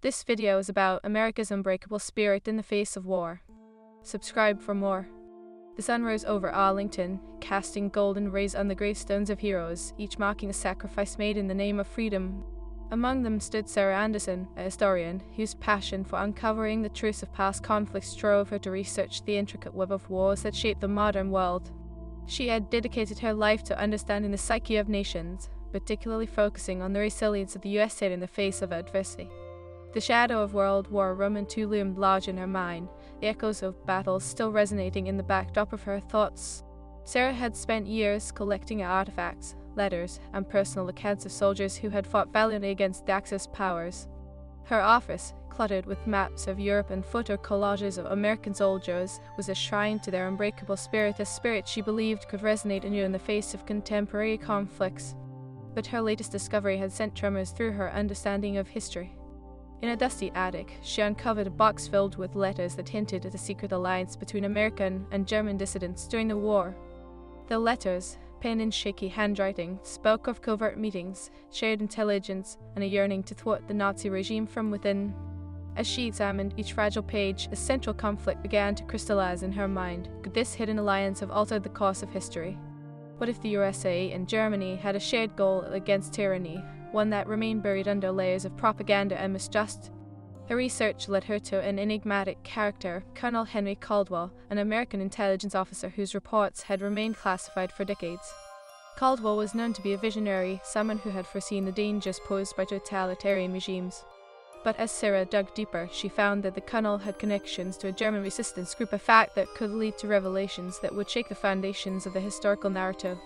This video is about America's unbreakable spirit in the face of war. Subscribe for more. The sun rose over Arlington, casting golden rays on the gravestones of heroes, each marking a sacrifice made in the name of freedom. Among them stood Sarah Anderson, a historian, whose passion for uncovering the truths of past conflicts drove her to research the intricate web of wars that shaped the modern world. She had dedicated her life to understanding the psyche of nations, particularly focusing on the resilience of the USA in the face of adversity. The shadow of World War I loomed large in her mind, the echoes of battles still resonating in the backdrop of her thoughts. Sarah had spent years collecting artifacts, letters, and personal accounts of soldiers who had fought valiantly against the Axis powers. Her office, cluttered with maps of Europe and photo collages of American soldiers, was a shrine to their unbreakable spirit, a spirit she believed could resonate anew in the face of contemporary conflicts. But her latest discovery had sent tremors through her understanding of history. In a dusty attic, she uncovered a box filled with letters that hinted at a secret alliance between American and German dissidents during the war. The letters, penned in shaky handwriting, spoke of covert meetings, shared intelligence, and a yearning to thwart the Nazi regime from within. As she examined each fragile page, a central conflict began to crystallize in her mind. Could this hidden alliance have altered the course of history? What if the USA and Germany had a shared goal against tyranny, one that remained buried under layers of propaganda and mistrust? Her research led her to an enigmatic character, Colonel Henry Caldwell, an American intelligence officer whose reports had remained classified for decades. Caldwell was known to be a visionary, someone who had foreseen the dangers posed by totalitarian regimes. But as Sarah dug deeper, she found that the colonel had connections to a German resistance group, a fact that could lead to revelations that would shake the foundations of the historical narrative.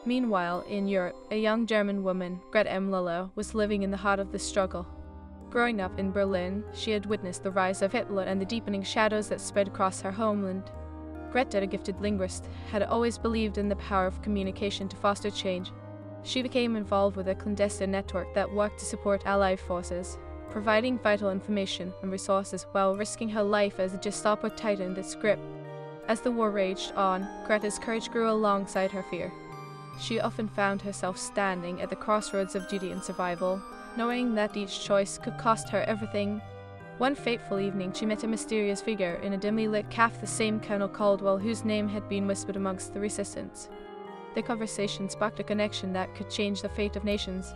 Meanwhile, in Europe, a young German woman, Greta M. Lillo, was living in the heart of the struggle. Growing up in Berlin, she had witnessed the rise of Hitler and the deepening shadows that spread across her homeland. Greta, a gifted linguist, had always believed in the power of communication to foster change. She became involved with a clandestine network that worked to support Allied forces, providing vital information and resources while risking her life as the Gestapo tightened its grip. As the war raged on, Greta's courage grew alongside her fear. She often found herself standing at the crossroads of duty and survival, knowing that each choice could cost her everything. One fateful evening, she met a mysterious figure in a dimly lit cafe, the same Colonel Caldwell whose name had been whispered amongst the resistance. The conversation sparked a connection that could change the fate of nations.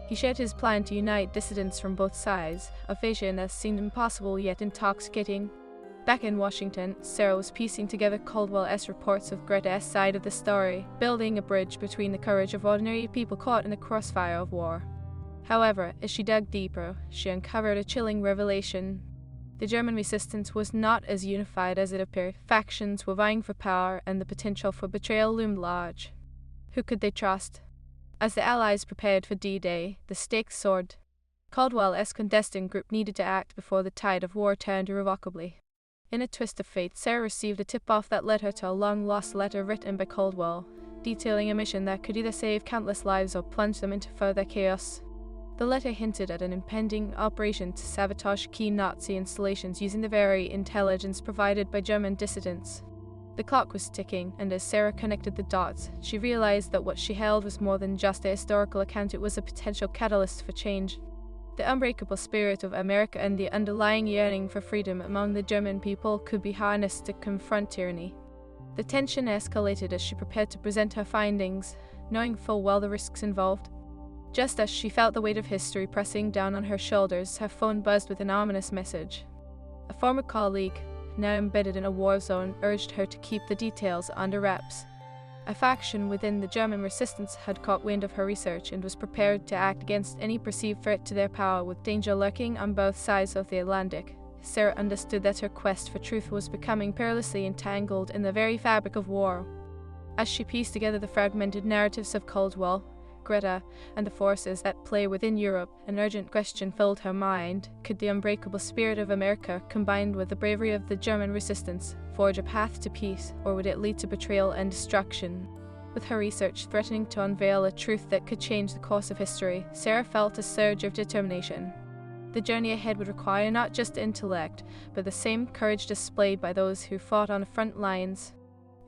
He shared his plan to unite dissidents from both sides, a vision that seemed impossible yet intoxicating. Back in Washington, Sarah was piecing together Caldwell's reports of Greta's side of the story, building a bridge between the courage of ordinary people caught in the crossfire of war. However, as she dug deeper, she uncovered a chilling revelation. The German resistance was not as unified as it appeared. Factions were vying for power, and the potential for betrayal loomed large. Who could they trust? As the Allies prepared for D-Day, the stakes soared. Caldwell's clandestine group needed to act before the tide of war turned irrevocably. In a twist of fate, Sarah received a tip-off that led her to a long-lost letter written by Caldwell, detailing a mission that could either save countless lives or plunge them into further chaos. The letter hinted at an impending operation to sabotage key Nazi installations using the very intelligence provided by German dissidents. The clock was ticking, and as Sarah connected the dots, she realized that what she held was more than just a historical account. It was a potential catalyst for change. The unbreakable spirit of America and the underlying yearning for freedom among the German people could be harnessed to confront tyranny. The tension escalated as she prepared to present her findings, knowing full well the risks involved. Just as she felt the weight of history pressing down on her shoulders, her phone buzzed with an ominous message. A former colleague, now embedded in a war zone, urged her to keep the details under wraps. A faction within the German resistance had caught wind of her research and was prepared to act against any perceived threat to their power, with danger lurking on both sides of the Atlantic. Sarah understood that her quest for truth was becoming perilously entangled in the very fabric of war. As she pieced together the fragmented narratives of Caldwell, Greta, and the forces at play within Europe, an urgent question filled her mind. Could the unbreakable spirit of America, combined with the bravery of the German resistance, forge a path to peace, or would it lead to betrayal and destruction? With her research threatening to unveil a truth that could change the course of history, Sarah felt a surge of determination. The journey ahead would require not just intellect, but the same courage displayed by those who fought on the front lines.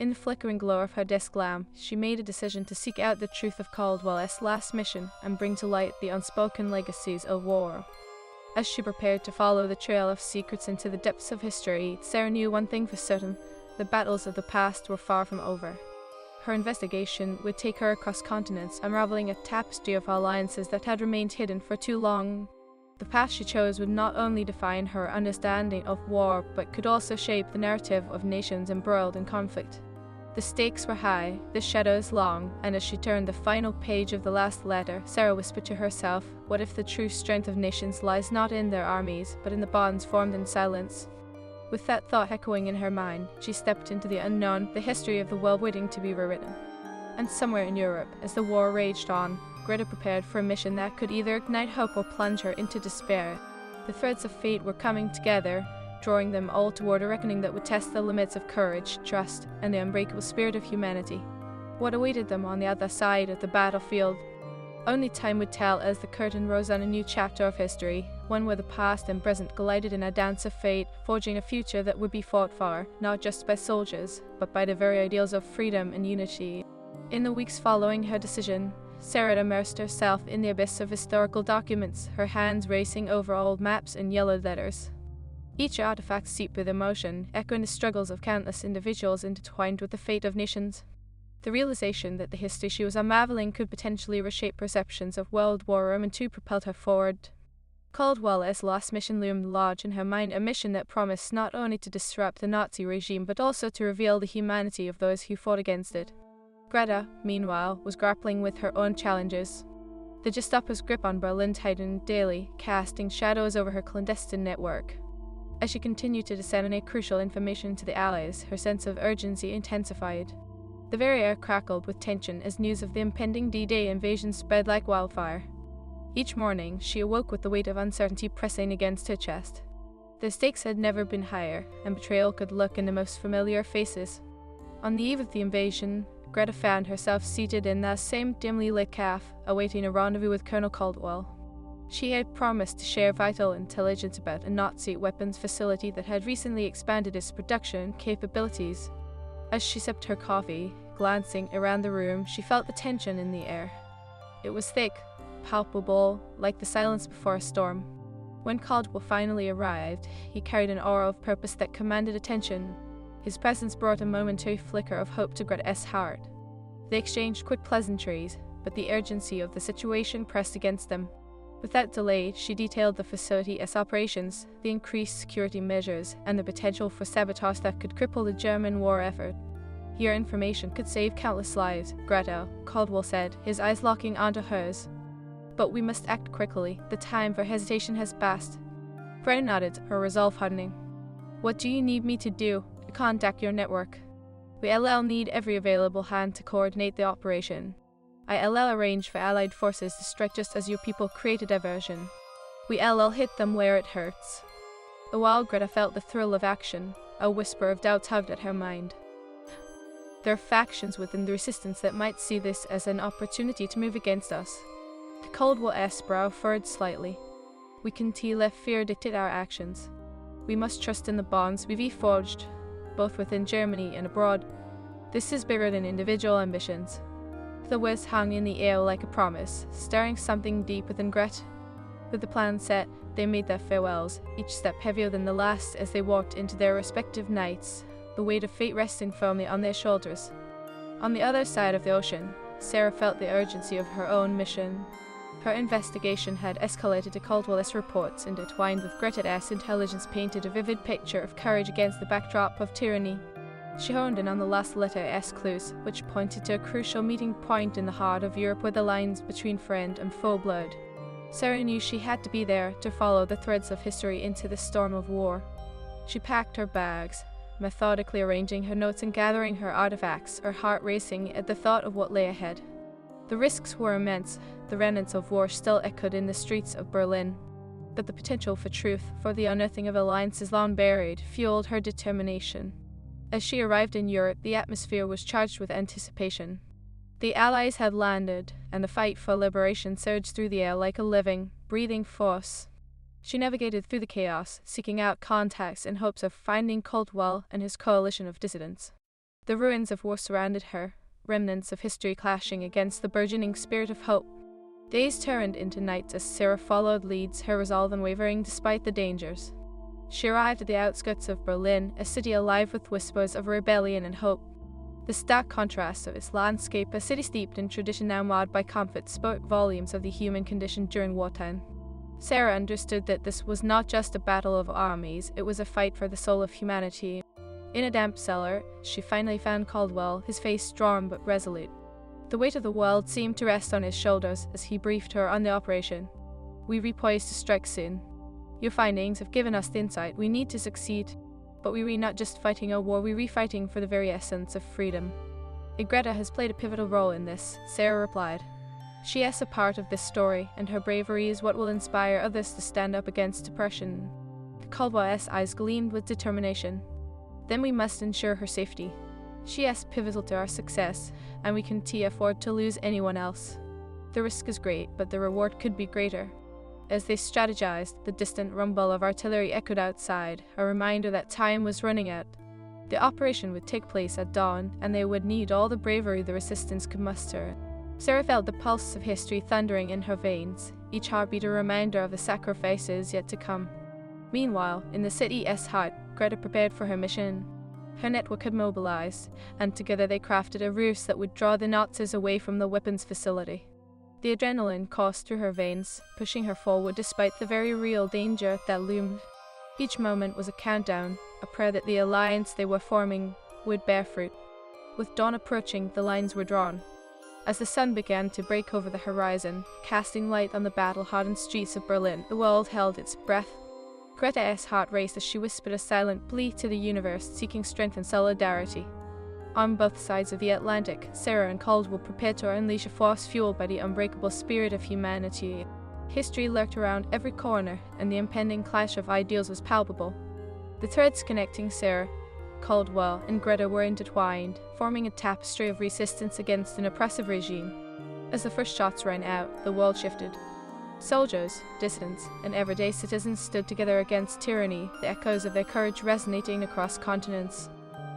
In the flickering glow of her desk lamp, she made a decision to seek out the truth of Caldwell's last mission and bring to light the unspoken legacies of war. As she prepared to follow the trail of secrets into the depths of history, Sarah knew one thing for certain: the battles of the past were far from over. Her investigation would take her across continents, unraveling a tapestry of alliances that had remained hidden for too long. The path she chose would not only define her understanding of war, but could also shape the narrative of nations embroiled in conflict. The stakes were high, the shadows long, and as she turned the final page of the last letter, Sarah whispered to herself, what if the true strength of nations lies not in their armies, but in the bonds formed in silence? With that thought echoing in her mind, she stepped into the unknown, the history of the world waiting to be rewritten. And somewhere in Europe, as the war raged on, Greta prepared for a mission that could either ignite hope or plunge her into despair. The threads of fate were coming together, drawing them all toward a reckoning that would test the limits of courage, trust, and the unbreakable spirit of humanity. What awaited them on the other side of the battlefield? Only time would tell as the curtain rose on a new chapter of history, one where the past and present collided in a dance of fate, forging a future that would be fought for, not just by soldiers, but by the very ideals of freedom and unity. In the weeks following her decision, Sarah immersed herself in the abyss of historical documents, her hands racing over old maps and yellowed letters. Each artifact seeped with emotion, echoing the struggles of countless individuals intertwined with the fate of nations. The realization that the history she was unraveling could potentially reshape perceptions of World War II propelled her forward. Caldwell's last mission loomed large in her mind, a mission that promised not only to disrupt the Nazi regime but also to reveal the humanity of those who fought against it. Greta, meanwhile, was grappling with her own challenges. The Gestapo's grip on Berlin tightened daily, casting shadows over her clandestine network. As she continued to disseminate crucial information to the Allies, her sense of urgency intensified. The very air crackled with tension as news of the impending D-Day invasion spread like wildfire. Each morning, she awoke with the weight of uncertainty pressing against her chest. The stakes had never been higher, and betrayal could lurk in the most familiar faces. On the eve of the invasion, Greta found herself seated in that same dimly lit cafe, awaiting a rendezvous with Colonel Caldwell. She had promised to share vital intelligence about a Nazi weapons facility that had recently expanded its production capabilities. As she sipped her coffee, glancing around the room, she felt the tension in the air. It was thick, palpable, like the silence before a storm. When Caldwell finally arrived, he carried an aura of purpose that commanded attention. His presence brought a momentary flicker of hope to Greta's heart. They exchanged quick pleasantries, but the urgency of the situation pressed against them. Without delay, she detailed the facility's operations, the increased security measures, and the potential for sabotage that could cripple the German war effort. Your information could save countless lives, Greta, Caldwell said, his eyes locking onto hers. But we must act quickly. The time for hesitation has passed. Greta nodded, her resolve hardening. What do you need me to do? To contact your network. We need every available hand to coordinate the operation. ILL arranged for Allied forces to strike just as your people create a diversion. We hit them where it hurts. A while Greta felt the thrill of action, a whisper of doubt tugged at her mind. There are factions within the resistance that might see this as an opportunity to move against us. The Caldwell's brow furrowed slightly. We can let fear dictate our actions. We must trust in the bonds we've forged, both within Germany and abroad. This is bigger than individual ambitions. The words hung in the air like a promise, stirring something deep within Greta. With the plan set, they made their farewells, each step heavier than the last as they walked into their respective nights, the weight of fate resting firmly on their shoulders. On the other side of the ocean, Sarah felt the urgency of her own mission. Her investigation had escalated to Caldwell's reports, intertwined with Greta's intelligence painted a vivid picture of courage against the backdrop of tyranny. She honed in on the last letter's clues, which pointed to a crucial meeting point in the heart of Europe where the lines between friend and foe blurred. Sarah knew she had to be there to follow the threads of history into the storm of war. She packed her bags, methodically arranging her notes and gathering her artifacts, her heart racing at the thought of what lay ahead. The risks were immense, the remnants of war still echoed in the streets of Berlin. But the potential for truth, for the unearthing of alliances long buried, fueled her determination. As she arrived in Europe, the atmosphere was charged with anticipation. The Allies had landed, and the fight for liberation surged through the air like a living, breathing force. She navigated through the chaos, seeking out contacts in hopes of finding Caldwell and his coalition of dissidents. The ruins of war surrounded her, remnants of history clashing against the burgeoning spirit of hope. Days turned into nights as Sarah followed leads, her resolve unwavering despite the dangers. She arrived at the outskirts of Berlin, a city alive with whispers of rebellion and hope. The stark contrast of its landscape, a city steeped in tradition now marred by conflict, spoke volumes of the human condition during wartime. Sarah understood that this was not just a battle of armies, it was a fight for the soul of humanity. In a damp cellar, she finally found Caldwell, his face drawn but resolute. The weight of the world seemed to rest on his shoulders as he briefed her on the operation. "We repoised to strike soon. Your findings have given us the insight we need to succeed. But we are not just fighting a war, we are fighting for the very essence of freedom." "Greta has played a pivotal role in this," Sarah replied. "She is a part of this story, and her bravery is what will inspire others to stand up against oppression." Caldwell's eyes gleamed with determination. "Then we must ensure her safety. She is pivotal to our success, and we can't afford to lose anyone else. The risk is great, but the reward could be greater." As they strategized, the distant rumble of artillery echoed outside, a reminder that time was running out. The operation would take place at dawn, and they would need all the bravery the resistance could muster. Sarah felt the pulse of history thundering in her veins, each heartbeat a reminder of the sacrifices yet to come. Meanwhile, in the city's heart, Greta prepared for her mission. Her network had mobilized, and together they crafted a ruse that would draw the Nazis away from the weapons facility. The adrenaline coursed through her veins, pushing her forward despite the very real danger that loomed. Each moment was a countdown, a prayer that the alliance they were forming would bear fruit. With dawn approaching, the lines were drawn. As the sun began to break over the horizon, casting light on the battle-hardened streets of Berlin, the world held its breath. Greta's heart raced as she whispered a silent plea to the universe, seeking strength and solidarity. On both sides of the Atlantic, Sarah and Caldwell prepared to unleash a force fueled by the unbreakable spirit of humanity. History lurked around every corner, and the impending clash of ideals was palpable. The threads connecting Sarah, Caldwell, and Greta were intertwined, forming a tapestry of resistance against an oppressive regime. As the first shots rang out, the world shifted. Soldiers, dissidents, and everyday citizens stood together against tyranny, the echoes of their courage resonating across continents.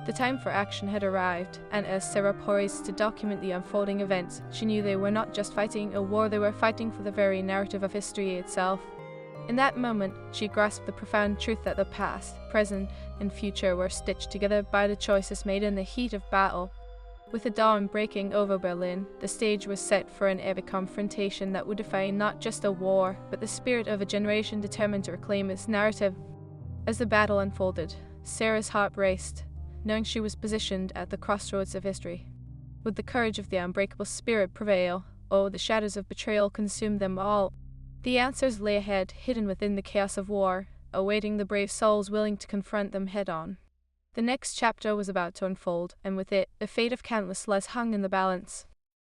The time for action had arrived, and as Sarah poised to document the unfolding events, she knew they were not just fighting a war, they were fighting for the very narrative of history itself. In that moment, she grasped the profound truth that the past, present, and future were stitched together by the choices made in the heat of battle. With the dawn breaking over Berlin, the stage was set for an epic confrontation that would define not just a war, but the spirit of a generation determined to reclaim its narrative. As the battle unfolded, Sarah's heart raced, knowing she was positioned at the crossroads of history. Would the courage of the unbreakable spirit prevail, or the shadows of betrayal consume them all? The answers lay ahead, hidden within the chaos of war, awaiting the brave souls willing to confront them head-on. The next chapter was about to unfold, and with it, the fate of countless lives hung in the balance.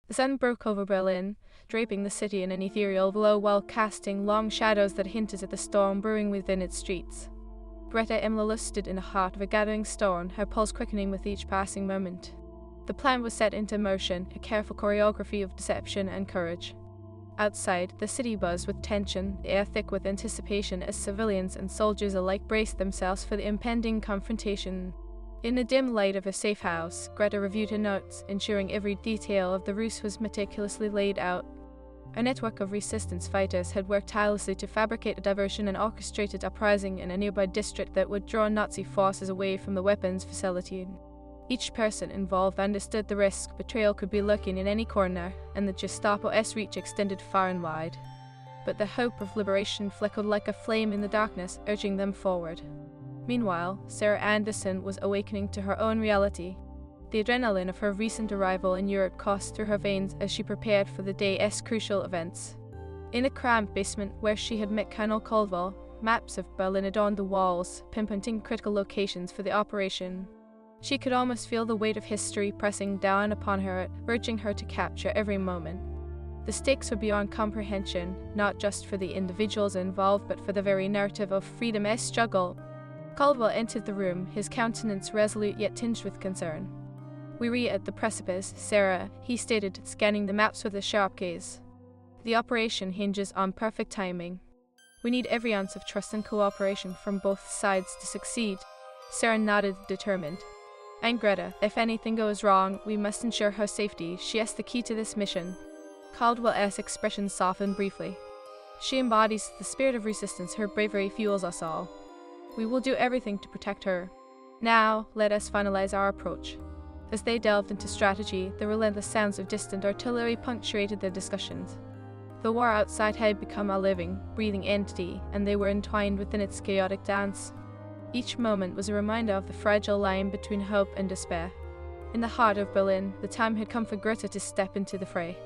The sun broke over Berlin, draping the city in an ethereal glow while casting long shadows that hinted at the storm brewing within its streets. Greta Emmerle stood in the heart of a gathering storm, her pulse quickening with each passing moment. The plan was set into motion, a careful choreography of deception and courage. Outside, the city buzzed with tension, the air thick with anticipation as civilians and soldiers alike braced themselves for the impending confrontation. In the dim light of her safe house, Greta reviewed her notes, ensuring every detail of the ruse was meticulously laid out. A network of resistance fighters had worked tirelessly to fabricate a diversion and orchestrated uprising in a nearby district that would draw Nazi forces away from the weapons facility. Each person involved understood the risk betrayal could be lurking in any corner, and the Gestapo's reach extended far and wide. But the hope of liberation flickered like a flame in the darkness, urging them forward. Meanwhile, Sarah Anderson was awakening to her own reality. The adrenaline of her recent arrival in Europe coursed through her veins as she prepared for the day's crucial events. In the cramped basement where she had met Colonel Caldwell, maps of Berlin adorned the walls, pinpointing critical locations for the operation. She could almost feel the weight of history pressing down upon her, urging her to capture every moment. The stakes were beyond comprehension, not just for the individuals involved, but for the very narrative of freedom's struggle. Caldwell entered the room, his countenance resolute yet tinged with concern. "We're at the precipice, Sarah," he stated, scanning the maps with a sharp gaze. "The operation hinges on perfect timing. We need every ounce of trust and cooperation from both sides to succeed." Sarah nodded, determined. "And Greta, if anything goes wrong, we must ensure her safety. She is the key to this mission." Caldwell's expression softened briefly. She embodies the spirit of resistance. Her bravery fuels us all. We will do everything to protect her. Now, let us finalize our approach. As they delved into strategy, the relentless sounds of distant artillery punctuated their discussions. The war outside had become a living, breathing entity, and they were entwined within its chaotic dance. Each moment was a reminder of the fragile line between hope and despair. In the heart of Berlin, the time had come for Greta to step into the fray.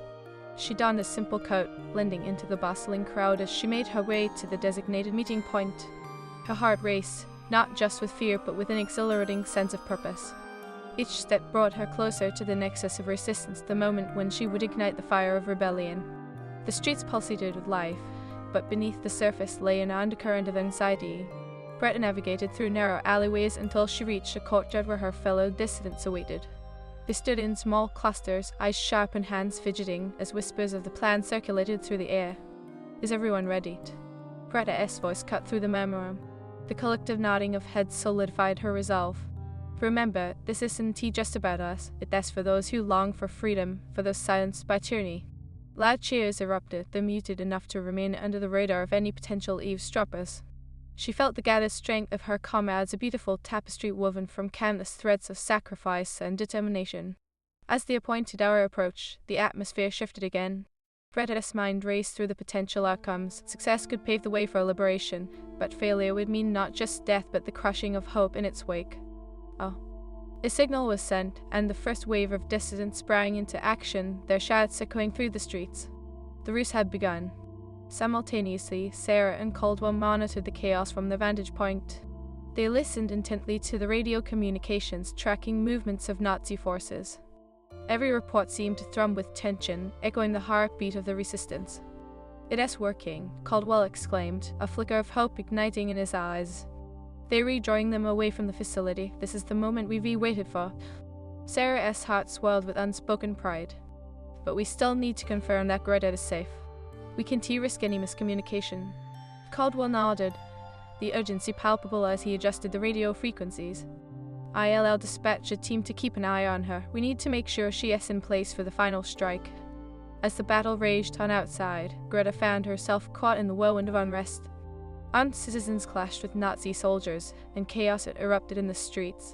She donned a simple coat, blending into the bustling crowd as she made her way to the designated meeting point. Her heart raced, not just with fear but with an exhilarating sense of purpose. Each step brought her closer to the nexus of resistance, the moment when she would ignite the fire of rebellion. The streets pulsated with life, but beneath the surface lay an undercurrent of anxiety. Greta navigated through narrow alleyways until she reached a courtyard where her fellow dissidents awaited. They stood in small clusters, eyes sharp and hands fidgeting, as whispers of the plan circulated through the air. "Is everyone ready?" Greta's voice cut through the murmur. The collective nodding of heads solidified her resolve. "Remember, this isn't just about us. It's for those who long for freedom, for those silenced by tyranny." Loud cheers erupted, though muted enough to remain under the radar of any potential eavesdroppers. She felt the gathered strength of her comrades, a beautiful tapestry woven from countless threads of sacrifice and determination. As the appointed hour approached, the atmosphere shifted again. Greta's mind raced through the potential outcomes. Success could pave the way for liberation, but failure would mean not just death but the crushing of hope in its wake. A signal was sent, and the first wave of dissidents sprang into action, their shouts echoing through the streets. The ruse had begun. Simultaneously, Sarah and Caldwell monitored the chaos from their vantage point. They listened intently to the radio communications, tracking movements of Nazi forces. Every report seemed to thrum with tension, echoing the heartbeat of the resistance. "It's working," Caldwell exclaimed, a flicker of hope igniting in his eyes. "They're redrawing them away from the facility. This is the moment we've waited for." Sarah's heart swelled with unspoken pride. "But we still need to confirm that Greta is safe. We can't risk any miscommunication." Caldwell nodded, the urgency palpable as he adjusted the radio frequencies. "I'll dispatch a team to keep an eye on her. We need to make sure she is in place for the final strike." As the battle raged on outside, Greta found herself caught in the whirlwind of unrest. Armed citizens clashed with Nazi soldiers, and chaos had erupted in the streets.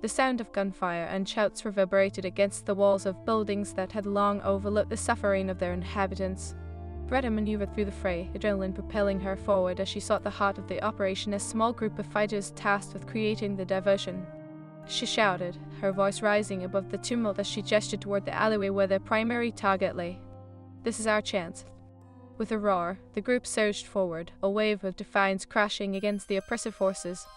The sound of gunfire and shouts reverberated against the walls of buildings that had long overlooked the suffering of their inhabitants. Greta maneuvered through the fray, adrenaline propelling her forward as she sought the heart of the operation, a small group of fighters tasked with creating the diversion. She shouted, her voice rising above the tumult as she gestured toward the alleyway where their primary target lay. "This is our chance." With a roar, the group surged forward, a wave of defiance crashing against the oppressive forces.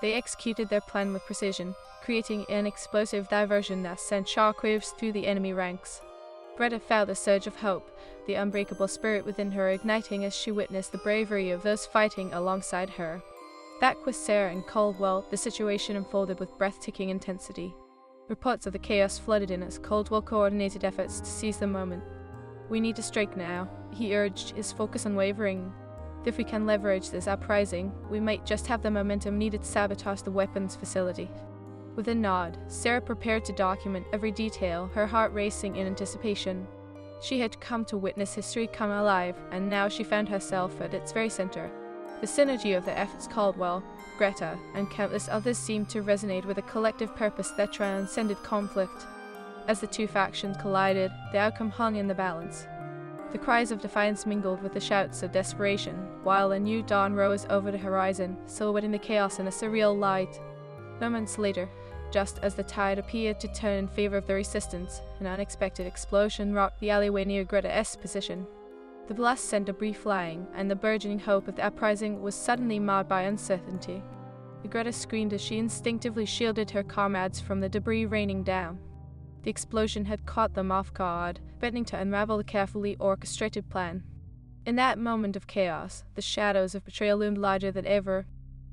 They executed their plan with precision, creating an explosive diversion that sent shockwaves through the enemy ranks. Greta felt a surge of hope, the unbreakable spirit within her igniting as she witnessed the bravery of those fighting alongside her. Back with Sarah and Caldwell, the situation unfolded with breathtaking intensity. Reports of the chaos flooded in as Caldwell coordinated efforts to seize the moment. "We need to strike now," he urged, his focus unwavering. "If we can leverage this uprising, we might just have the momentum needed to sabotage the weapons facility." With a nod, Sarah prepared to document every detail, her heart racing in anticipation. She had come to witness history come alive, and now she found herself at its very center. The synergy of their efforts, Caldwell, Greta, and countless others seemed to resonate with a collective purpose that transcended conflict. As the two factions collided, the outcome hung in the balance. The cries of defiance mingled with the shouts of desperation, while a new dawn rose over the horizon, silhouetting the chaos in a surreal light. Moments later, just as the tide appeared to turn in favor of the resistance, an unexpected explosion rocked the alleyway near Greta's position. The blast sent debris flying, and the burgeoning hope of the uprising was suddenly marred by uncertainty. Greta screamed as she instinctively shielded her comrades from the debris raining down. The explosion had caught them off guard, threatening to unravel the carefully orchestrated plan. In that moment of chaos, the shadows of betrayal loomed larger than ever.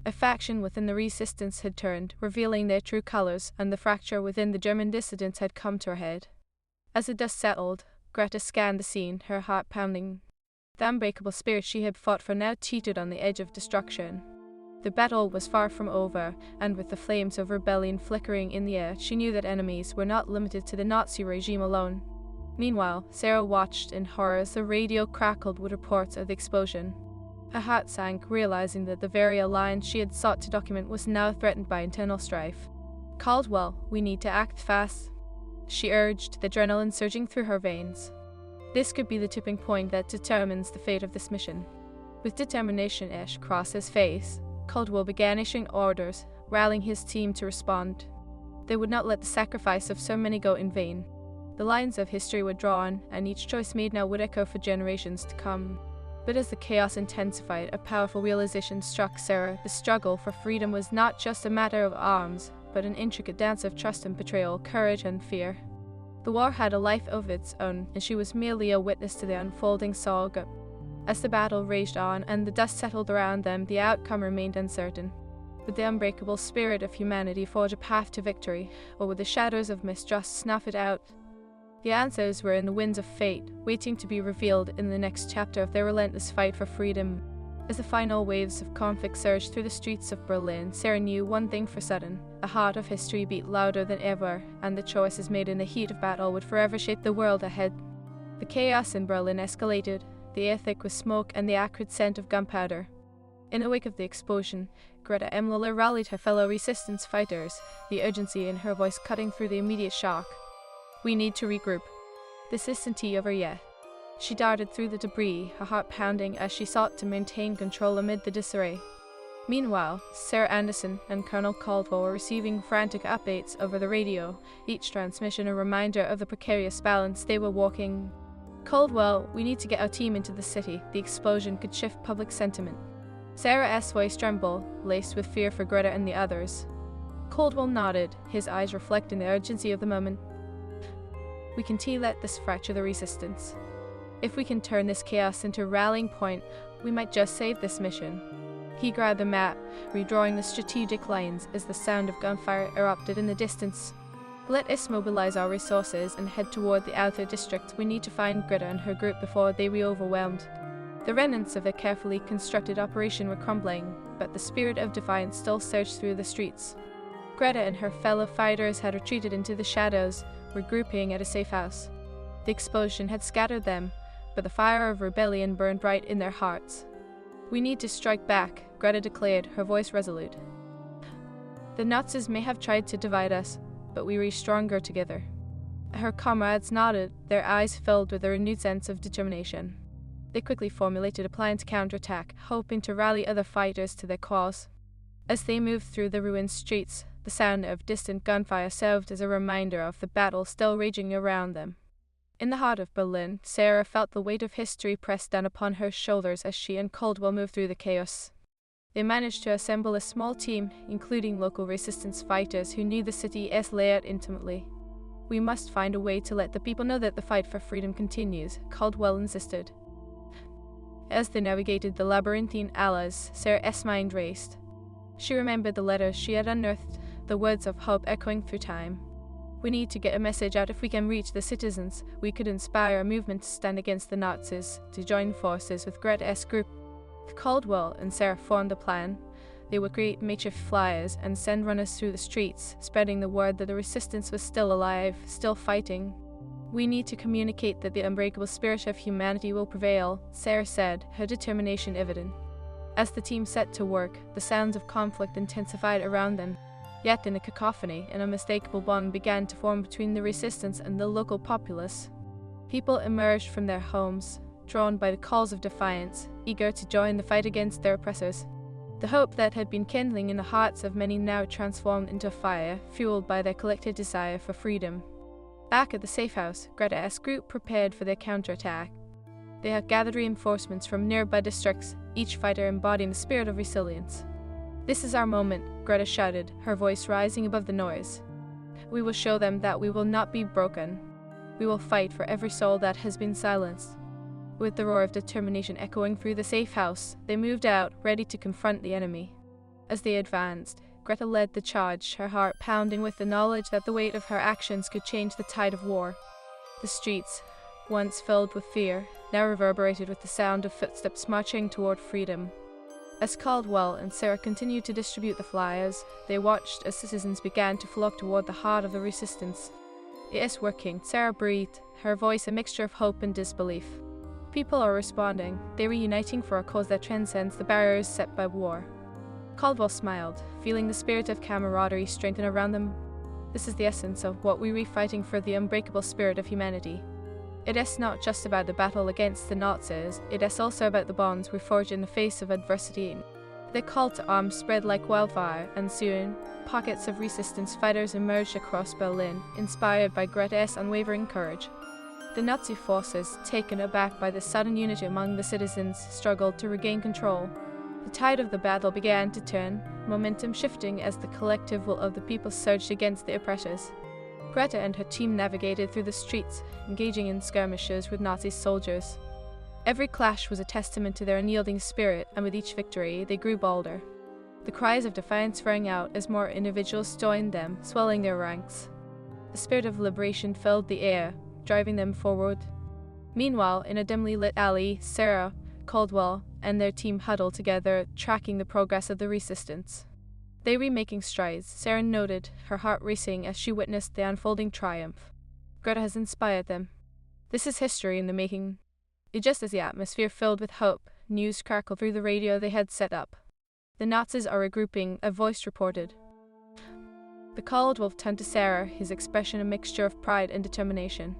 A faction within the resistance had turned, revealing their true colors, and the fracture within the German dissidents had come to a head. As the dust settled, Greta scanned the scene, her heart pounding. The unbreakable spirit she had fought for now teetered on the edge of destruction. The battle was far from over, and with the flames of rebellion flickering in the air, she knew that enemies were not limited to the Nazi regime alone. Meanwhile, Sarah watched in horror as the radio crackled with reports of the explosion. Her heart sank, realizing that the very alliance she had sought to document was now threatened by internal strife. "Caldwell, we need to act fast," she urged, the adrenaline surging through her veins. This could be the tipping point that determines the fate of this mission. With determination etched across his face, Caldwell began issuing orders, rallying his team to respond. They would not let the sacrifice of so many go in vain. The lines of history were drawn, and each choice made now would echo for generations to come. But as the chaos intensified, a powerful realization struck Sarah. The struggle for freedom was not just a matter of arms, but an intricate dance of trust and betrayal, courage and fear. The war had a life of its own, and she was merely a witness to the unfolding saga. As the battle raged on and the dust settled around them, the outcome remained uncertain. Would the unbreakable spirit of humanity forge a path to victory, or would the shadows of mistrust snuff it out? The answers were in the winds of fate, waiting to be revealed in the next chapter of their relentless fight for freedom. As the final waves of conflict surged through the streets of Berlin, Sarah knew one thing for certain: the heart of history beat louder than ever, and the choices made in the heat of battle would forever shape the world ahead. The chaos in Berlin escalated, the air thick with smoke and the acrid scent of gunpowder. In the wake of the explosion, Greta Emler rallied her fellow resistance fighters, the urgency in her voice cutting through the immediate shock. "We need to regroup. This isn't over yet." She darted through the debris, her heart pounding as she sought to maintain control amid the disarray. Meanwhile, Sarah Anderson and Colonel Caldwell were receiving frantic updates over the radio, each transmission a reminder of the precarious balance they were walking. "Caldwell, we need to get our team into the city. The explosion could shift public sentiment." Sarah's voice trembled, laced with fear for Greta and the others. Caldwell nodded, his eyes reflecting the urgency of the moment. "We can't let this fracture the resistance. If we can turn this chaos into a rallying point, we might just save this mission." He grabbed the map, redrawing the strategic lines as the sound of gunfire erupted in the distance. "Let us mobilize our resources and head toward the outer district. We need to find Greta and her group before they be overwhelmed." The remnants of a carefully constructed operation were crumbling, but the spirit of defiance still surged through the streets. Greta and her fellow fighters had retreated into the shadows, regrouping at a safe house. The explosion had scattered them, but the fire of rebellion burned bright in their hearts. "We need to strike back," Greta declared, her voice resolute. "The Nazis may have tried to divide us, but we were stronger together." Her comrades nodded, their eyes filled with a renewed sense of determination. They quickly formulated a plan to counterattack, hoping to rally other fighters to their cause. As they moved through the ruined streets, the sound of distant gunfire served as a reminder of the battle still raging around them. In the heart of Berlin, Sarah felt the weight of history pressed down upon her shoulders as she and Caldwell moved through the chaos. They managed to assemble a small team, including local resistance fighters who knew the city's layout intimately. "We must find a way to let the people know that the fight for freedom continues," Caldwell insisted. As they navigated the labyrinthine alleys, Sarah's mind raced. She remembered the letters she had unearthed, the words of hope echoing through time. "We need to get a message out. If we can reach the citizens, we could inspire a movement to stand against the Nazis, to join forces with Greta's group." Caldwell and Sarah formed a plan. They would create makeshift flyers and send runners through the streets, spreading the word that the resistance was still alive, still fighting. "We need to communicate that the unbreakable spirit of humanity will prevail," Sarah said, her determination evident. As the team set to work, the sounds of conflict intensified around them. Yet in the cacophony, an unmistakable bond began to form between the resistance and the local populace. People emerged from their homes, drawn by the calls of defiance, eager to join the fight against their oppressors. The hope that had been kindling in the hearts of many now transformed into fire, fueled by their collective desire for freedom. Back at the safe house, Greta's group prepared for their counterattack. They had gathered reinforcements from nearby districts, each fighter embodying the spirit of resilience. "This is our moment," Greta shouted, her voice rising above the noise. "We will show them that we will not be broken. We will fight for every soul that has been silenced." With the roar of determination echoing through the safe house, they moved out, ready to confront the enemy. As they advanced, Greta led the charge, her heart pounding with the knowledge that the weight of her actions could change the tide of war. The streets, once filled with fear, now reverberated with the sound of footsteps marching toward freedom. As Caldwell and Sarah continued to distribute the flyers, they watched as citizens began to flock toward the heart of the resistance. "It is working," Sarah breathed, her voice a mixture of hope and disbelief. "People are responding. They're reuniting for a cause that transcends the barriers set by war." Caldwell smiled, feeling the spirit of camaraderie strengthen around them. "This is the essence of what we're fighting for, the unbreakable spirit of humanity. It is not just about the battle against the Nazis, it is also about the bonds we forge in the face of adversity." The call to arms spread like wildfire, and soon, pockets of resistance fighters emerged across Berlin, inspired by Greta's unwavering courage. The Nazi forces, taken aback by the sudden unity among the citizens, struggled to regain control. The tide of the battle began to turn, momentum shifting as the collective will of the people surged against the oppressors. Greta and her team navigated through the streets, engaging in skirmishes with Nazi soldiers. Every clash was a testament to their unyielding spirit, and with each victory, they grew bolder. The cries of defiance rang out as more individuals joined them, swelling their ranks. The spirit of liberation filled the air, driving them forward. Meanwhile, in a dimly lit alley, Sarah, Caldwell, and their team huddled together, tracking the progress of the resistance. They were making strides, Sarah noted, her heart racing as she witnessed the unfolding triumph. Greta has inspired them. This is history in the making. Just as the atmosphere filled with hope, news crackled through the radio they had set up. "The Nazis are regrouping," a voice reported. The Caldwell turned to Sarah, his expression a mixture of pride and determination.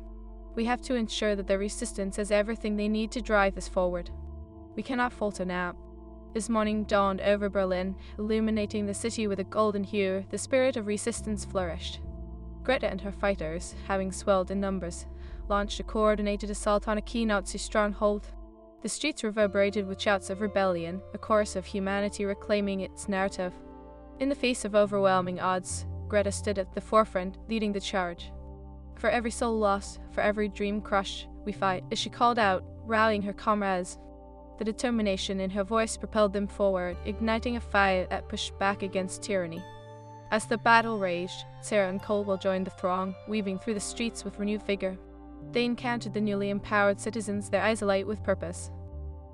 "We have to ensure that the resistance has everything they need to drive this forward. We cannot falter now." As morning dawned over Berlin, illuminating the city with a golden hue, the spirit of resistance flourished. Greta and her fighters, having swelled in numbers, launched a coordinated assault on a key Nazi stronghold. The streets reverberated with shouts of rebellion, a chorus of humanity reclaiming its narrative. In the face of overwhelming odds, Greta stood at the forefront, leading the charge. "For every soul lost, for every dream crushed, we fight," as she called out, rallying her comrades. The determination in her voice propelled them forward, igniting a fire that pushed back against tyranny. As the battle raged, Sarah and Caldwell joined the throng, weaving through the streets with renewed vigor. They encountered the newly empowered citizens, their eyes alight with purpose.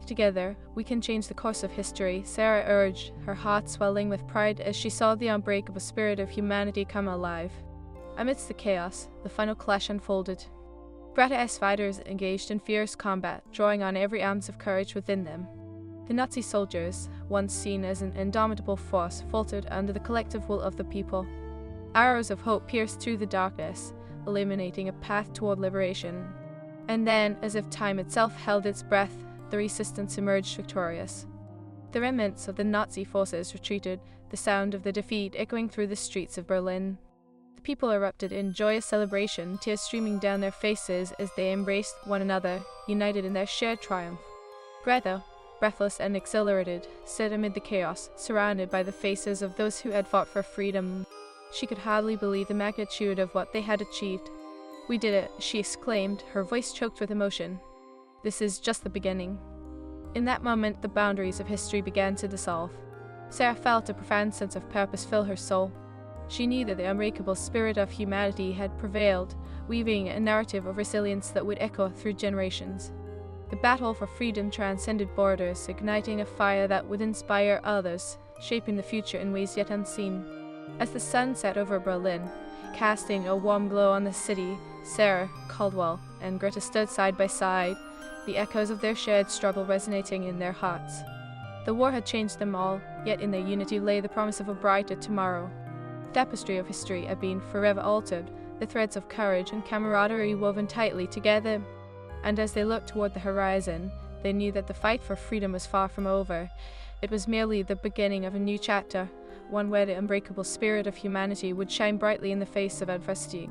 "Together, we can change the course of history," Sarah urged, her heart swelling with pride as she saw the unbreakable spirit of humanity come alive. Amidst the chaos, the final clash unfolded. Greta's fighters engaged in fierce combat, drawing on every ounce of courage within them. The Nazi soldiers, once seen as an indomitable force, faltered under the collective will of the people. Arrows of hope pierced through the darkness, illuminating a path toward liberation. And then, as if time itself held its breath, the resistance emerged victorious. The remnants of the Nazi forces retreated, the sound of the defeat echoing through the streets of Berlin. The people erupted in joyous celebration, tears streaming down their faces as they embraced one another, united in their shared triumph. Greta, breathless and exhilarated, stood amid the chaos, surrounded by the faces of those who had fought for freedom. She could hardly believe the magnitude of what they had achieved. "We did it," she exclaimed, her voice choked with emotion. "This is just the beginning." In that moment, the boundaries of history began to dissolve. Sarah felt a profound sense of purpose fill her soul. She knew that the unbreakable spirit of humanity had prevailed, weaving a narrative of resilience that would echo through generations. The battle for freedom transcended borders, igniting a fire that would inspire others, shaping the future in ways yet unseen. As the sun set over Berlin, casting a warm glow on the city, Sarah, Caldwell, and Greta stood side by side, the echoes of their shared struggle resonating in their hearts. The war had changed them all, yet in their unity lay the promise of a brighter tomorrow. The tapestry of history had been forever altered, the threads of courage and camaraderie woven tightly together. And as they looked toward the horizon, they knew that the fight for freedom was far from over. It was merely the beginning of a new chapter, one where the unbreakable spirit of humanity would shine brightly in the face of adversity.